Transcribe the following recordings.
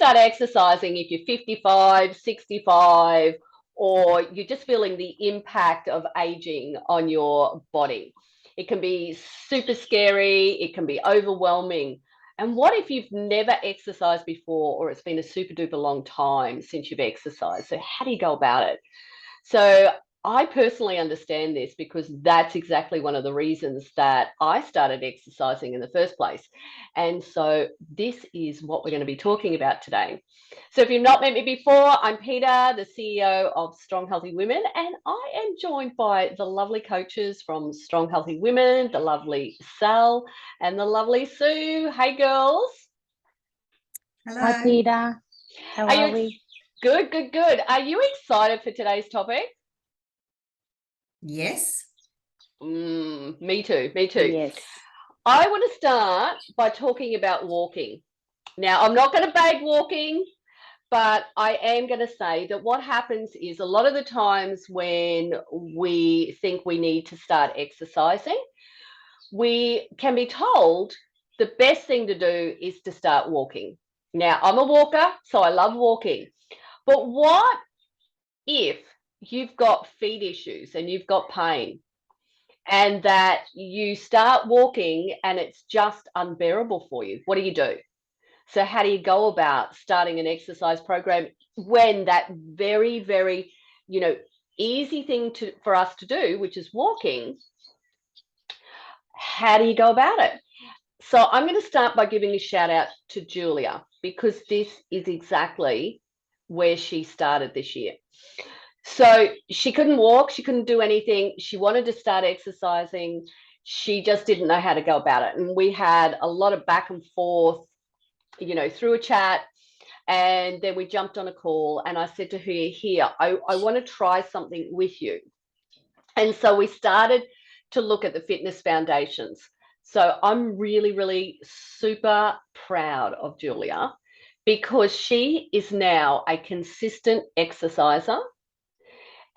start exercising if you're 55, 65, or you're just feeling the impact of aging on your body. It can be super scary. It can be overwhelming. And what if you've never exercised before, or it's been a super duper long time since you've exercised? So how do you go about it? So I personally understand this because that's exactly one of the reasons that I started exercising in the first place. And so this is what we're going to be talking about today. So if you've not met me before, I'm Peta, the CEO of Strong Healthy Women, and I am joined by the lovely coaches from Strong Healthy Women, the lovely Sal and the lovely Sue. Hey, girls. Hello. Hi, Peta. How are we? Good, good, good. Are you excited for today's topic? Yes. Me too. Me too. Yes. I want to start by talking about walking. Now, I'm not going to bag walking, but I am going to say that what happens is a lot of the times when we think we need to start exercising, we can be told the best thing to do is to start walking. Now, I'm a walker, so I love walking. But what if you've got feet issues and you've got pain and that you start walking and it's just unbearable for you? What do you do? So how do you go about starting an exercise program when that very, very, easy thing for us to do, which is walking, how do you go about it? So I'm going to start by giving a shout out to Julia, because this is exactly where she started this year. So she couldn't walk, she couldn't do anything. She wanted to start exercising. She just didn't know how to go about it. And we had a lot of back and forth, through a chat. And then we jumped on a call and I said to her, here, I want to try something with you. And so we started to look at the fitness foundations. So I'm really, really super proud of Julia, because she is now a consistent exerciser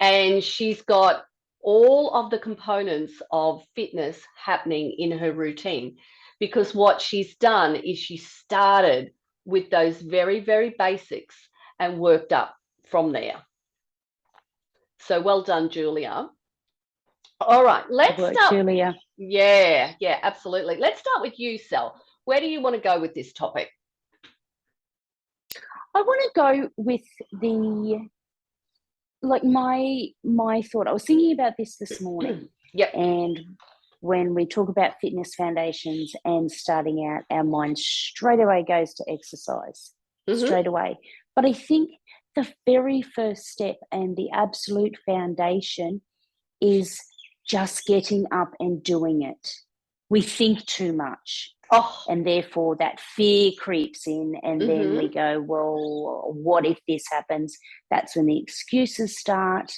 and she's got all of the components of fitness happening in her routine. Because what she's done is she started with those very, very basics and worked up from there. So well done, Julia. All right, let's start. Julia. Yeah, absolutely. Let's start with you, Sal. Where do you want to go with this topic? I want to go with my thought. I was thinking about this morning. Yep. And when we talk about fitness foundations and starting out, our mind straight away goes to exercise, straight away. But I think the very first step and the absolute foundation is just getting up and doing it. We think too much. And therefore that fear creeps in, and then we go, well, what if this happens? That's when the excuses start.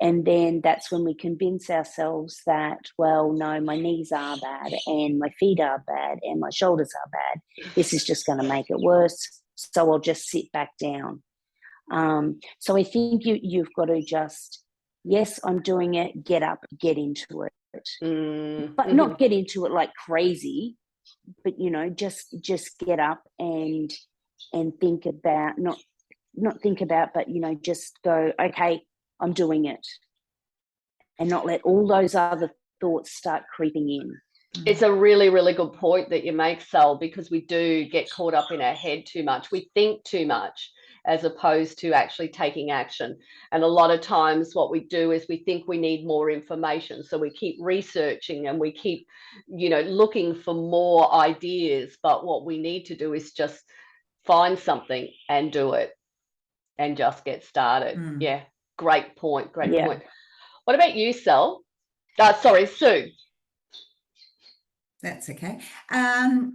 And then that's when we convince ourselves that, well, no, my knees are bad and my feet are bad and my shoulders are bad. This is just going to make it worse. So I'll just sit back down. So I think you've got to just, yes, I'm doing it, get up, get into it. But not get into it like crazy, but just get up and think about, not think about, but just go, okay, I'm doing it, and not let all those other thoughts start creeping in. It's a really, really good point that you make, Sal, because we do get caught up in our head too much. We think too much as opposed to actually taking action. And a lot of times what we do is we think we need more information. So we keep researching and we keep, looking for more ideas. But what we need to do is just find something and do it and just get started. Yeah, great point. Great point. What about you, Sal? Sorry, Sue. That's okay.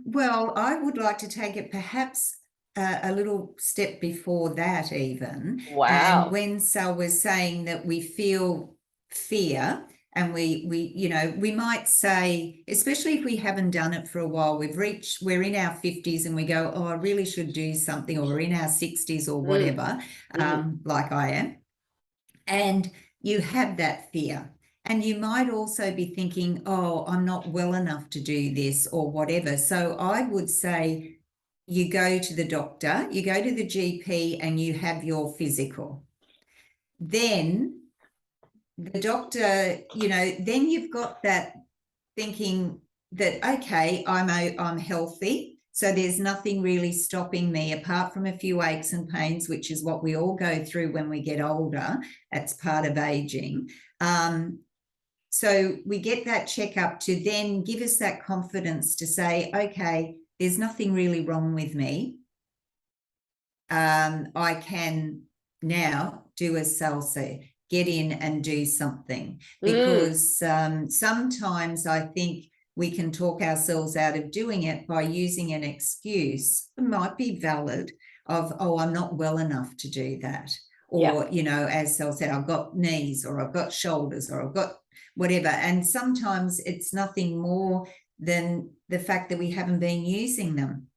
Well, I would like to take it perhaps a little step before that even. Wow. And when Sal was saying that we feel fear, and we might say, especially if we haven't done it for a while, we're in our 50s and we go, oh, I really should do something, or we're in our 60s or whatever, like I am. And you have that fear. And you might also be thinking, oh, I'm not well enough to do this or whatever. So I would say, you go to the doctor, you go to the GP, and you have your physical. Then the doctor, then you've got that thinking that, okay, I'm healthy, so there's nothing really stopping me apart from a few aches and pains, which is what we all go through when we get older. That's part of aging. So we get that checkup to then give us that confidence to say, okay, there's nothing really wrong with me. I can now do as Sal said, get in and do something, because sometimes I think we can talk ourselves out of doing it by using an excuse. It might be valid of, oh, I'm not well enough to do that. Or, as Sal said, I've got knees, or I've got shoulders, or I've got whatever. And sometimes it's nothing more than the fact that we haven't been using them.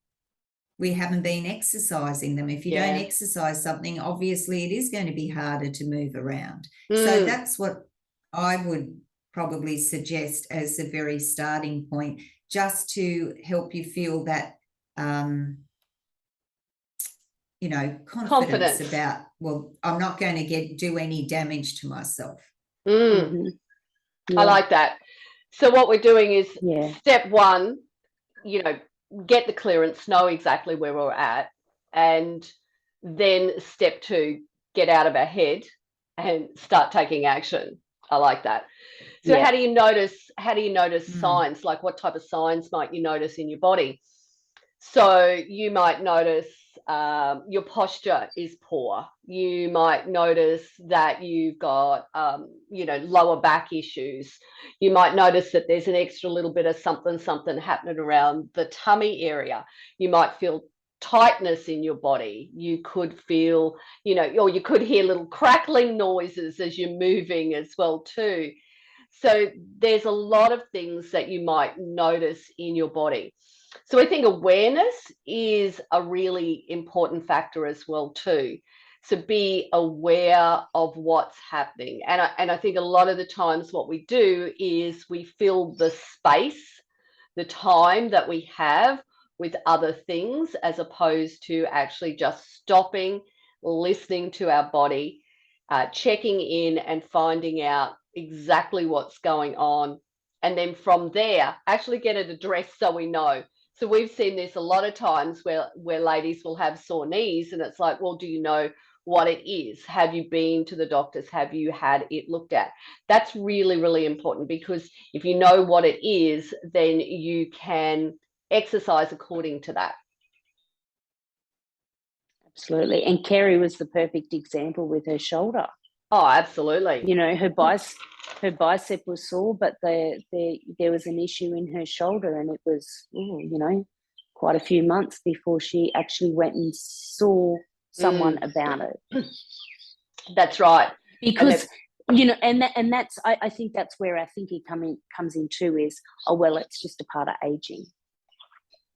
We haven't been exercising them. If you don't exercise something, obviously it is going to be harder to move around. So that's what I would probably suggest as a very starting point, just to help you feel that, confidence about, well, I'm not going to do any damage to myself. Mm-hmm. I like that. So what we're doing is step one, get the clearance, know exactly where we're at, and then step two, get out of our head and start taking action. I like that. So how do you notice signs? Like, what type of signs might you notice in your body? So you might notice your posture is poor. You might notice that you've got, lower back issues. You might notice that there's an extra little bit of something happening around the tummy area. You might feel tightness in your body. You could feel, or you could hear little crackling noises as you're moving as well too. So there's a lot of things that you might notice in your body. So I think awareness is a really important factor as well too. So be aware of what's happening. And I think a lot of the times what we do is we fill the space, the time that we have with other things, as opposed to actually just stopping, listening to our body, checking in and finding out exactly what's going on. And then from there, actually get it addressed so we know. So we've seen this a lot of times where ladies will have sore knees, and it's like, well, do you know what it is? Have you been to the doctors? Have you had it looked at? That's really, really important, because if you know what it is, then you can exercise according to that. Absolutely. And Kerry was the perfect example with her shoulder. Oh, absolutely. Her bicep was sore, but there was an issue in her shoulder, and it was, quite a few months before she actually went and saw someone about it. That's right. Because and that's I think that's where our thinking comes in too, is, oh well, it's just a part of aging.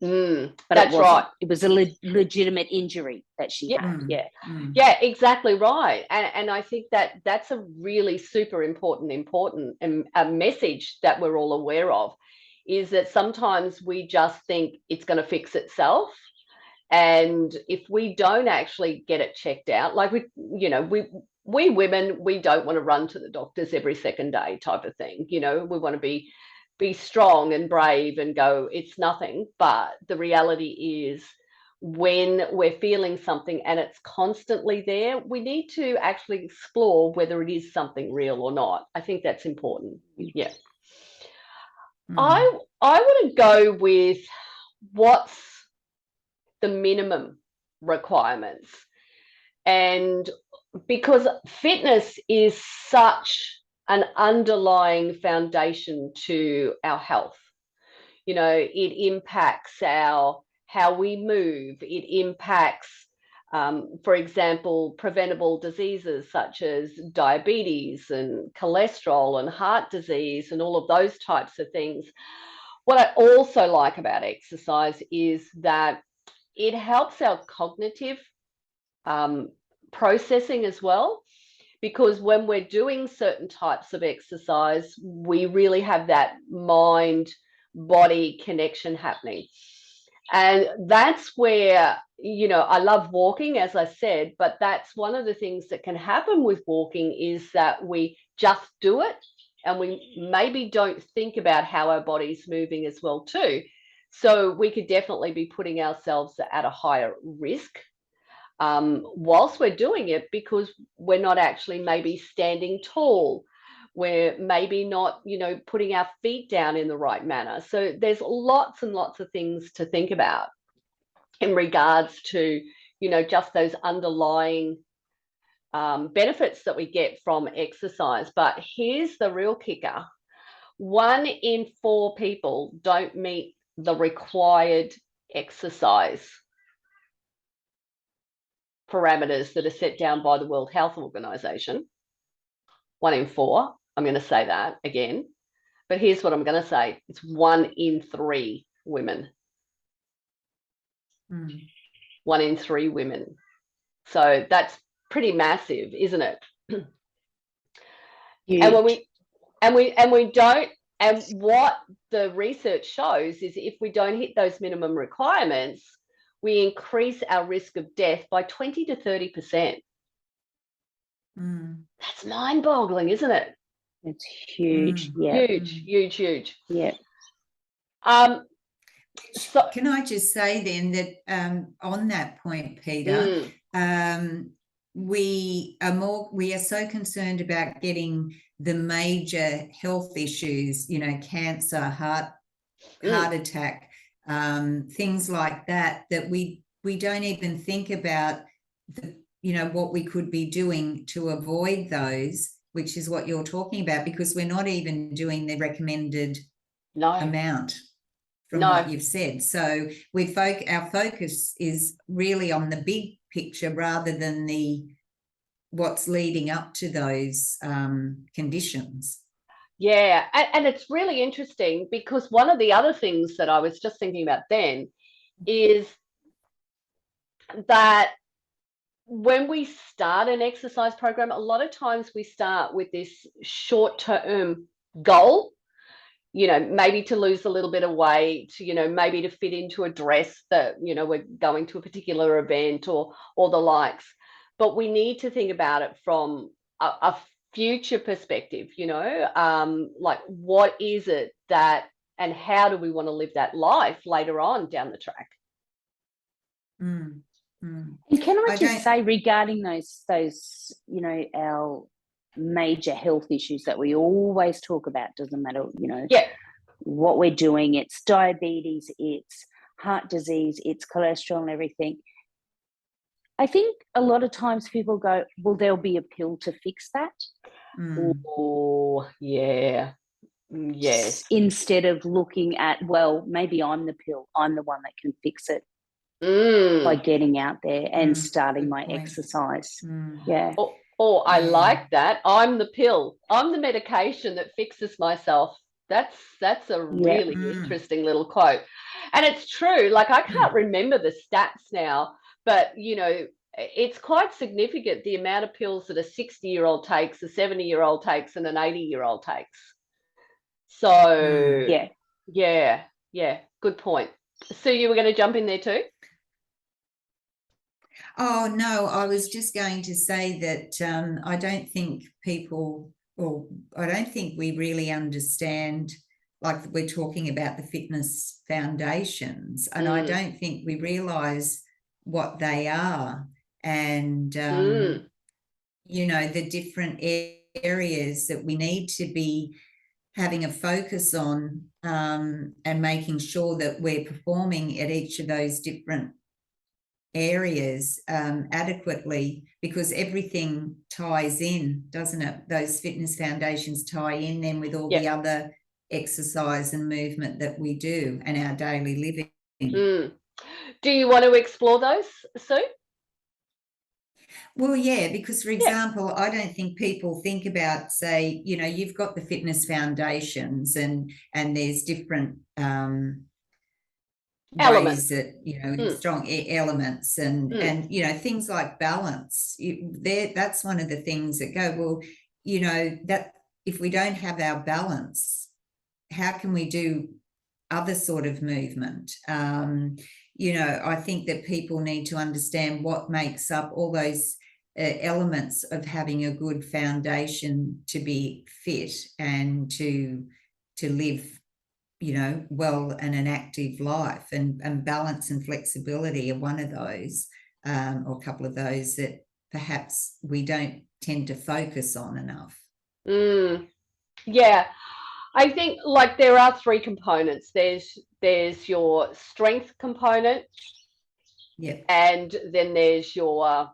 But that's right. It was a legitimate injury that she had. Yeah, exactly right. And I think that's a really super important and a message that we're all aware of, is that sometimes we just think it's going to fix itself. And if we don't actually get it checked out, like we women, we don't want to run to the doctors every second day type of thing. We want to be strong and brave and go, it's nothing. But the reality is, when we're feeling something and it's constantly there, we need to actually explore whether it is something real or not. I think that's important. Yeah. I want to go with what's the minimum requirements. And because fitness is such an underlying foundation to our health, it impacts how we move. It impacts, for example, preventable diseases such as diabetes and cholesterol and heart disease and all of those types of things. What I also like about exercise is that it helps our cognitive processing as well, because when we're doing certain types of exercise, we really have that mind-body connection happening. And that's where, you know, I love walking, as I said, but that's one of the things that can happen with walking is that we just do it and we maybe don't think about how our body's moving as well too. So we could definitely be putting ourselves at a higher risk whilst we're doing it, because we're not actually maybe standing tall. We're maybe not, you know, putting our feet down in the right manner. So there's lots and lots of things to think about in regards to, you know, just those underlying benefits that we get from exercise. But here's the real kicker. 1 in 4 people don't meet the required exercise parameters that are set down by the World Health Organization. 1 in 4. I'm going to say that again. But here's what I'm going to say. It's 1 in 3 women. 1 in 3 women. So that's pretty massive, isn't it? Huge. And we don't, and what the research shows is if we don't hit those minimum requirements, we increase our risk of death by 20 to 30%. That's mind-boggling, isn't it? It's huge. Yeah. Huge. Yeah. So can I just say then that on that point, Peter, we are so concerned about getting the major health issues, you know, cancer, heart attack, things like that, that we don't even think about the, you know, what we could be doing to avoid those, which is what you're talking about, because we're not even doing the recommended amount from what you've said. So our focus is really on the big picture rather than what's leading up to those conditions. Yeah, and it's really interesting because one of the other things that I was just thinking about then is that when we start an exercise program, a lot of times we start with this short-term goal, you know, maybe to lose a little bit of weight, you know, maybe to fit into a dress that, you know, we're going to a particular event or the likes. But we need to think about it from a future perspective, you know, like what is it that, and how do we want to live that life later on down the track? And can I just say regarding those, you know, our major health issues that we always talk about, doesn't matter, you know, what we're doing, it's diabetes, it's heart disease, it's cholesterol and everything. I think a lot of times people go, well, there'll be a pill to fix that. Oh, yeah. Yes. Instead of looking at, well, maybe I'm the pill, I'm the one that can fix it by getting out there and starting my exercise. Yeah. Oh, I like that. I'm the pill. I'm the medication that fixes myself. That's a really interesting little quote. And it's true. Like, I can't remember the stats now, but, you know, it's quite significant the amount of pills that a 60-year-old takes, a 70-year-old takes, and an 80-year-old takes. So, yeah, good point. Sue, you were going to jump in there too? Oh, no, I was just going to say that I don't think we really understand, like we're talking about the fitness foundations, and I don't think we realise what they are, and you know, the different areas that we need to be having a focus on, and making sure that we're performing at each of those different areas adequately, because everything ties in, doesn't it? Those fitness foundations tie in then with all the other exercise and movement that we do and our daily living. Do you want to explore those, Sue? Well, yeah, because, for example, I don't think people think about, say, you know, you've got the fitness foundations and there's different ways that, you know, strong elements and you know, things like balance. That's one of the things that go, well, you know, that if we don't have our balance, how can we do other sort of movement. You know, I think that people need to understand what makes up all those elements of having a good foundation to be fit and to live, you know, well and an active life, and balance and flexibility are one of those, or a couple of those that perhaps we don't tend to focus on enough. Yeah, I think like there are three components. There's your strength component, and then there's your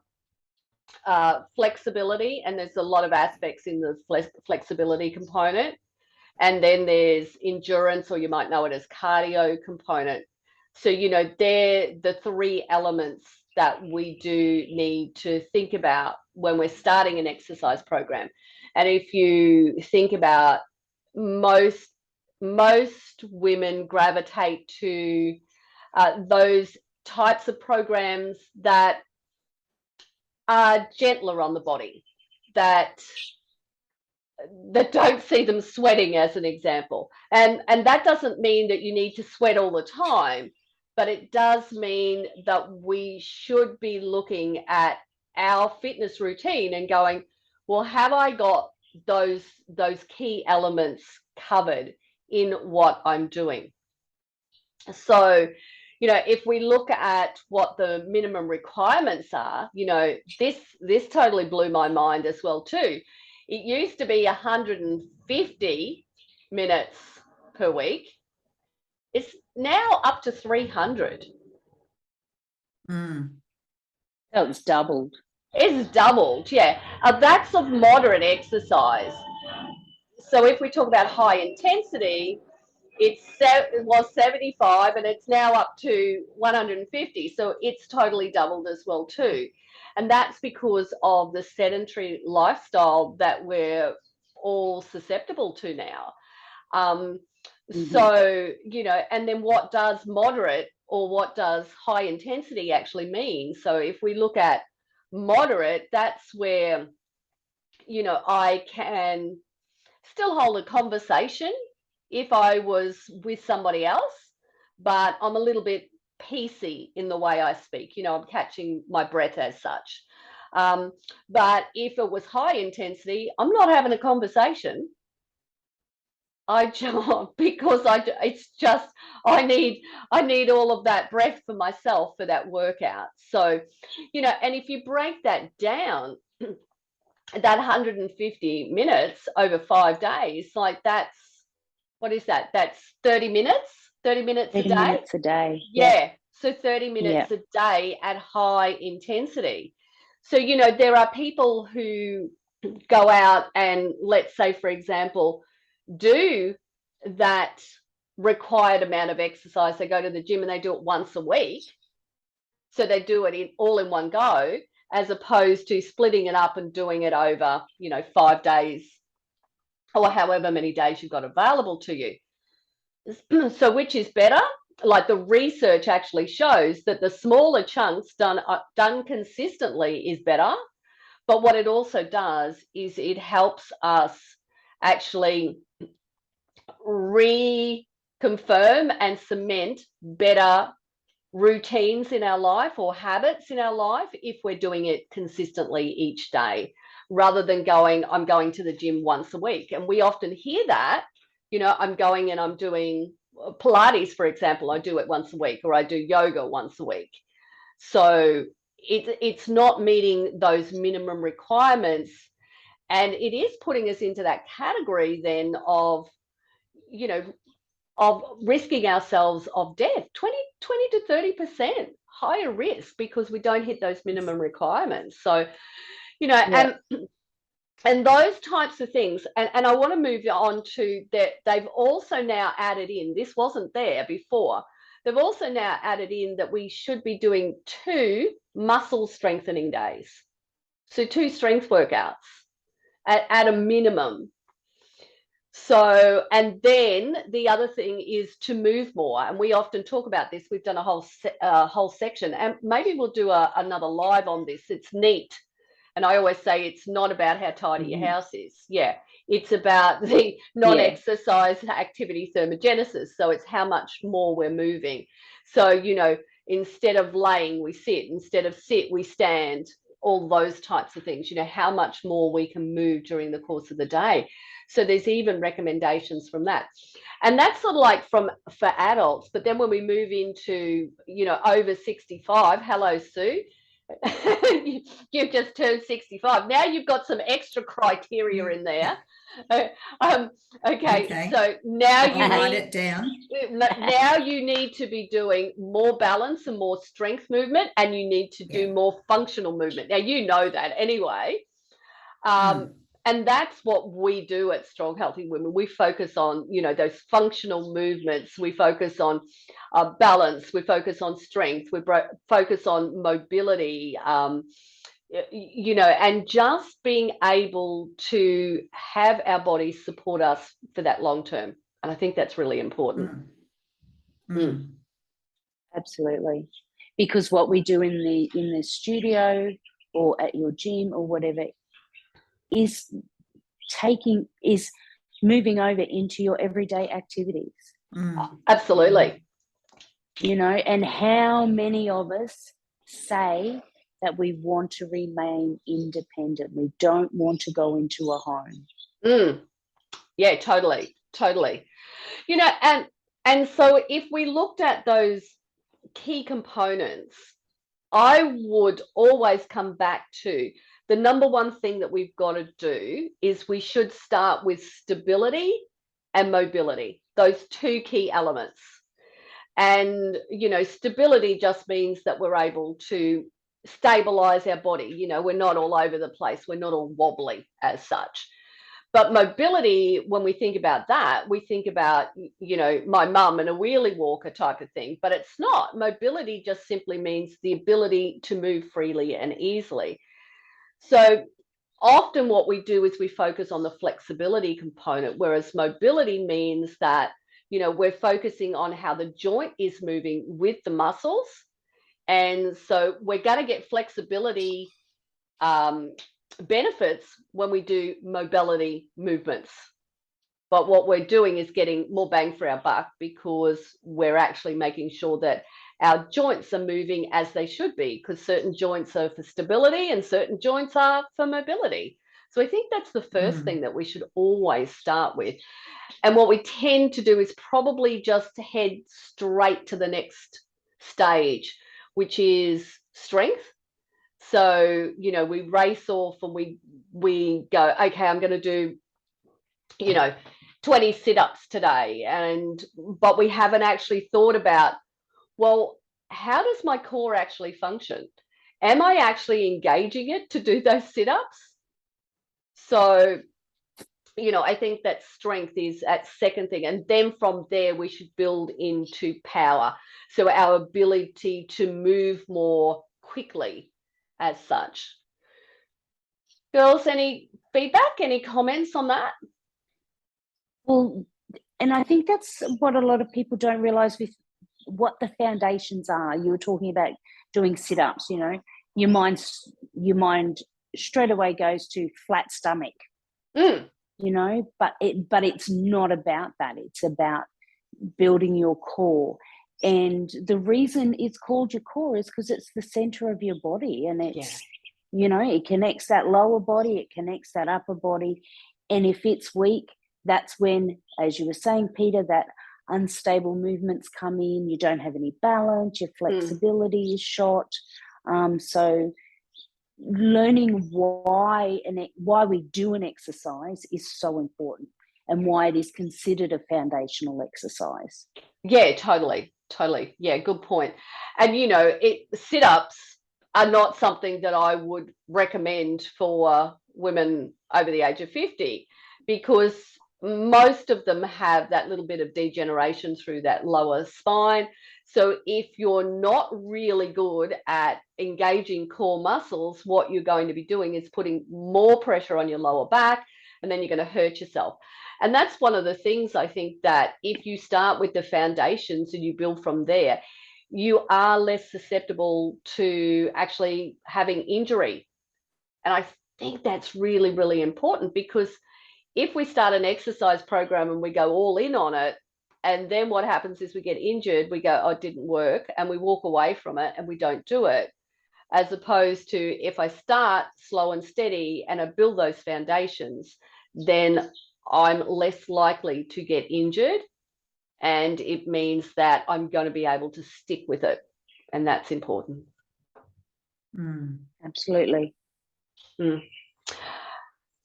flexibility, and there's a lot of aspects in the flexibility component. And then there's endurance, or you might know it as cardio component. So, you know, they're the three elements that we do need to think about when we're starting an exercise program. And if you think about most women gravitate to those types of programs that are gentler on the body, that don't see them sweating, as an example. And that doesn't mean that you need to sweat all the time, but it does mean that we should be looking at our fitness routine and going, well, have I got those key elements covered in what I'm doing? So, you know, if we look at what the minimum requirements are, you know, this totally blew my mind as well too. It used to be 150 minutes per week. It's now up to 300. So it's doubled. It's doubled, yeah. That's of moderate exercise. So if we talk about high intensity, it was 75 and it's now up to 150. So it's totally doubled as well too. And that's because of the sedentary lifestyle that we're all susceptible to now. So, you know, and then what does moderate or what does high intensity actually mean? So if we look at moderate, that's where, you know, I can still hold a conversation if I was with somebody else, but I'm a little bit pacey in the way I speak. You know, I'm catching my breath as such. But if it was high intensity, I'm not having a conversation. Because it's just I need all of that breath for myself for that workout. So, you know, and if you break that down, that 150 minutes over 5 days, like that's, what is that? That's 30 minutes, 30 minutes 30 a day. minutes a day. Yeah. So 30 minutes a day at high intensity. So, you know, there are people who go out and, let's say, for example, do that required amount of exercise. They go to the gym and they do it once a week. So they do it all in one go, as opposed to splitting it up and doing it over, you know, 5 days or however many days you've got available to you. So which is better? Like the research actually shows that the smaller chunks done consistently is better. But what it also does is it helps us actually reconfirm and cement better routines in our life or habits in our life if we're doing it consistently each day, rather than I'm going to the gym once a week. And we often hear that, you know, I'm going and I'm doing Pilates, for example, I do it once a week, or I do yoga once a week. So it's not meeting those minimum requirements, and it is putting us into that category then of, you know, of risking ourselves of death, 20 to 30% higher risk, because we don't hit those minimum requirements. So, you know, and those types of things, and I want to move on to that. They've also now added in, this wasn't there before, they've also now added in that we should be doing 2 muscle strengthening days. So 2 strength workouts at a minimum. So, and then the other thing is to move more. And we often talk about this. We've done a whole section, and maybe we'll do another live on this. It's neat. And I always say it's not about how tidy your house is. Yeah, It's about the non-exercise activity thermogenesis. So it's how much more we're moving. So, you know, instead of laying, we sit. Instead of sit, we stand. All those types of things, you know, how much more we can move during the course of the day. So there's even recommendations from that. And that's sort of like for adults. But then when we move into, you know, over 65, hello, Sue. You've just turned 65. Now you've got some extra criteria in there. Okay, so now you write it down. Now you need to be doing more balance and more strength movement, and you need to do more functional movement. Now you know that anyway. And that's what we do at Strong Healthy Women. We focus on, you know, those functional movements. We focus on balance. We focus on strength. We focus on mobility, you know, and just being able to have our bodies support us for that long term. And I think that's really important. Absolutely. Because what we do in the studio or at your gym or whatever is moving over into your everyday activities. Absolutely. You know, and how many of us say that we want to remain independent? We don't want to go into a home. Yeah, totally. You know, and so if we looked at those key components, I would always come back to the number one thing that we've got to do is we should start with stability and mobility, those two key elements. And, you know, stability just means that we're able to stabilize our body. You know, we're not all over the place. We're not all wobbly as such. But mobility, when we think about that, we think about, you know, my mum and a wheelie walker type of thing, but it's not. Mobility just simply means the ability to move freely and easily. So often what we do is we focus on the flexibility component, whereas mobility means that, you know, we're focusing on how the joint is moving with the muscles. And so we're going to get flexibility benefits when we do mobility movements. But what we're doing is getting more bang for our buck because we're actually making sure that our joints are moving as they should be, because certain joints are for stability and certain joints are for mobility. So I think that's the first thing that we should always start with. And what we tend to do is probably just to head straight to the next stage, which is strength. So, you know, we race off and we go, okay, I'm going to do, you know, 20 sit-ups today. But we haven't actually thought about, well, how does my core actually function? Am I actually engaging it to do those sit-ups? So, you know, I think that strength is that second thing. And then from there, we should build into power. So our ability to move more quickly as such. Girls, any feedback, any comments on that? Well, and I think that's what a lot of people don't realize with what the foundations are. You were talking about doing sit-ups, you know, your mind straight away goes to flat stomach, you know, but it's not about that. It's about building your core. And the reason it's called your core is because it's the center of your body, and it's, you know, it connects that lower body, it connects that upper body. And if it's weak, that's when, as you were saying, Peter, that unstable movements come in. You don't have any balance, your flexibility is shot. So learning why we do an exercise is so important, and why it is considered a foundational exercise. Yeah, totally. Yeah, good point. And, you know, sit-ups are not something that I would recommend for women over the age of 50, because most of them have that little bit of degeneration through that lower spine. So if you're not really good at engaging core muscles, what you're going to be doing is putting more pressure on your lower back, and then you're going to hurt yourself. And that's one of the things I think, that if you start with the foundations and you build from there, you are less susceptible to actually having injury. And I think that's really, really important, because if we start an exercise program and we go all in on it, and then what happens is we get injured, we go, oh, it didn't work, and we walk away from it and we don't do it. As opposed to if I start slow and steady and I build those foundations, then I'm less likely to get injured. And it means that I'm going to be able to stick with it. And that's important. Absolutely.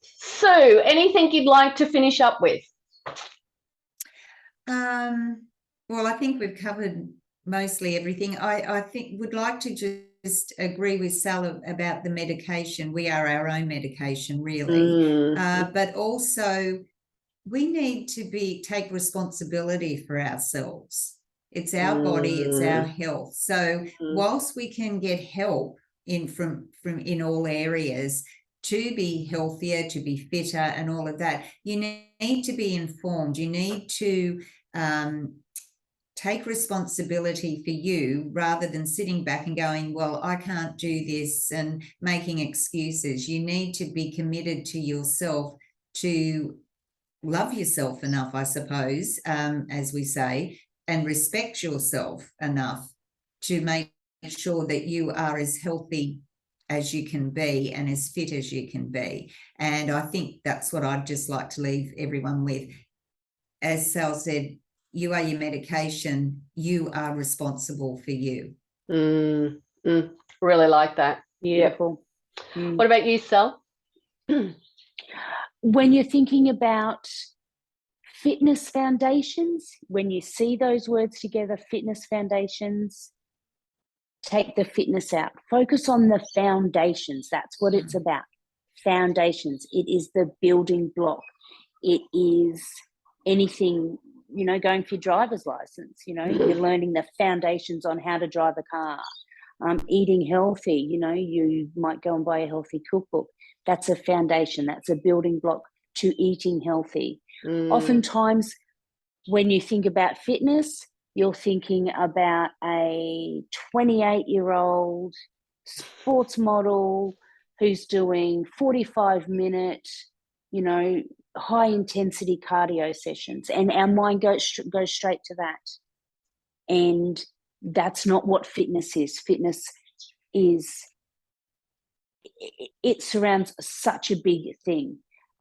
So, anything you'd like to finish up with? Well, I think we've covered mostly everything. I think would like to just agree with Sal about the medication. We are our own medication, really. But also we need to take responsibility for ourselves. It's our body, it's our health. So whilst we can get help from in all areas to be healthier, to be fitter and all of that, you need to be informed. You need to take responsibility for you rather than sitting back and going, well, I can't do this and making excuses. You need to be committed to yourself, to love yourself enough, I suppose, as we say, and respect yourself enough to make sure that you are as healthy as you can be and as fit as you can be. And I think that's what I'd just like to leave everyone with. As Sal said, you are your medication. You are responsible for you. Really like that. Beautiful. What about you, Sal? When you're thinking about fitness foundations, when you see those words together, fitness foundations, take the fitness out. Focus on the foundations. That's what it's about. Foundations. It is the building block. It is anything, you know, going for your driver's license. You know, you're learning the foundations on how to drive a car. Eating healthy, you know, you might go and buy a healthy cookbook. That's a foundation. That's a building block to eating healthy. Oftentimes, when you think about fitness, you're thinking about a 28-year-old sports model who's doing 45-minute, you know, high-intensity cardio sessions. And our mind goes straight to that. And that's not what fitness is. Fitness is, it surrounds such a big thing.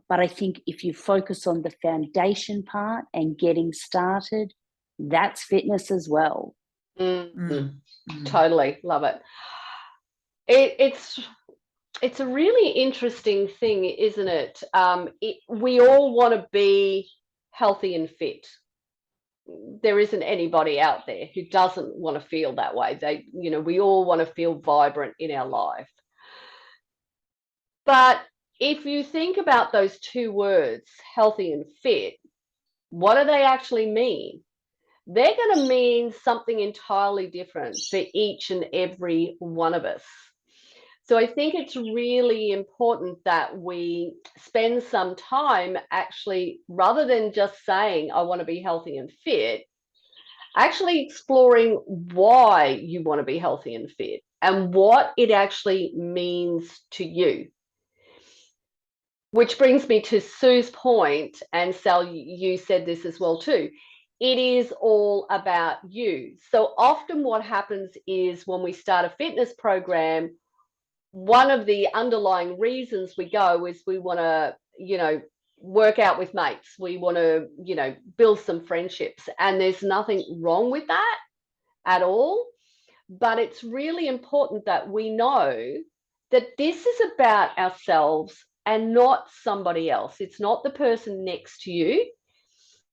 But I think if you focus on the foundation part and getting started, that's fitness as well. Totally love it. It's a really interesting thing, isn't it? We all want to be healthy and fit. There isn't anybody out there who doesn't want to feel that way. We all want to feel vibrant in our life. But if you think about those two words, healthy and fit, what do they actually mean? They're going to mean something entirely different for each and every one of us. So I think it's really important that we spend some time actually, rather than just saying, I want to be healthy and fit, actually exploring why you want to be healthy and fit and what it actually means to you. Which brings me to Sue's point, and Sal, you said this as well too. It is all about you. So often what happens is when we start a fitness program, one of the underlying reasons we go is we want to, work out with mates. We want to, build some friendships. And there's nothing wrong with that at all. But it's really important that we know that this is about ourselves and not somebody else. It's not the person next to you.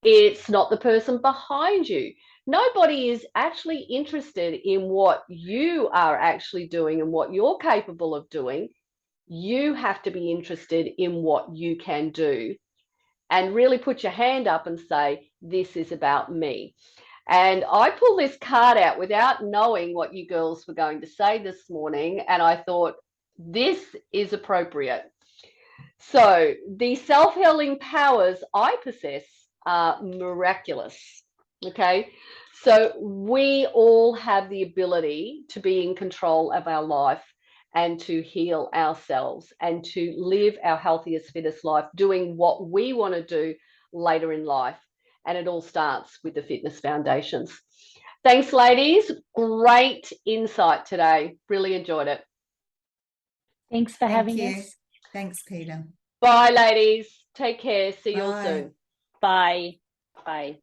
It's not the person behind you. Nobody is actually interested in what you are actually doing and what you're capable of doing. You have to be interested in what you can do and really put your hand up and say, this is about me. And I pulled this card out without knowing what you girls were going to say this morning. And I thought, this is appropriate. So the self-healing powers I possess are miraculous. Okay. So we all have the ability to be in control of our life and to heal ourselves and to live our healthiest, fittest life, doing what we want to do later in life. And it all starts with the fitness foundations. Thanks, ladies. Great insight today. Really enjoyed it. Thanks for Thank having you. us. Thanks, Peta. Bye, ladies. Take care. See you all Bye. soon. Bye. Bye.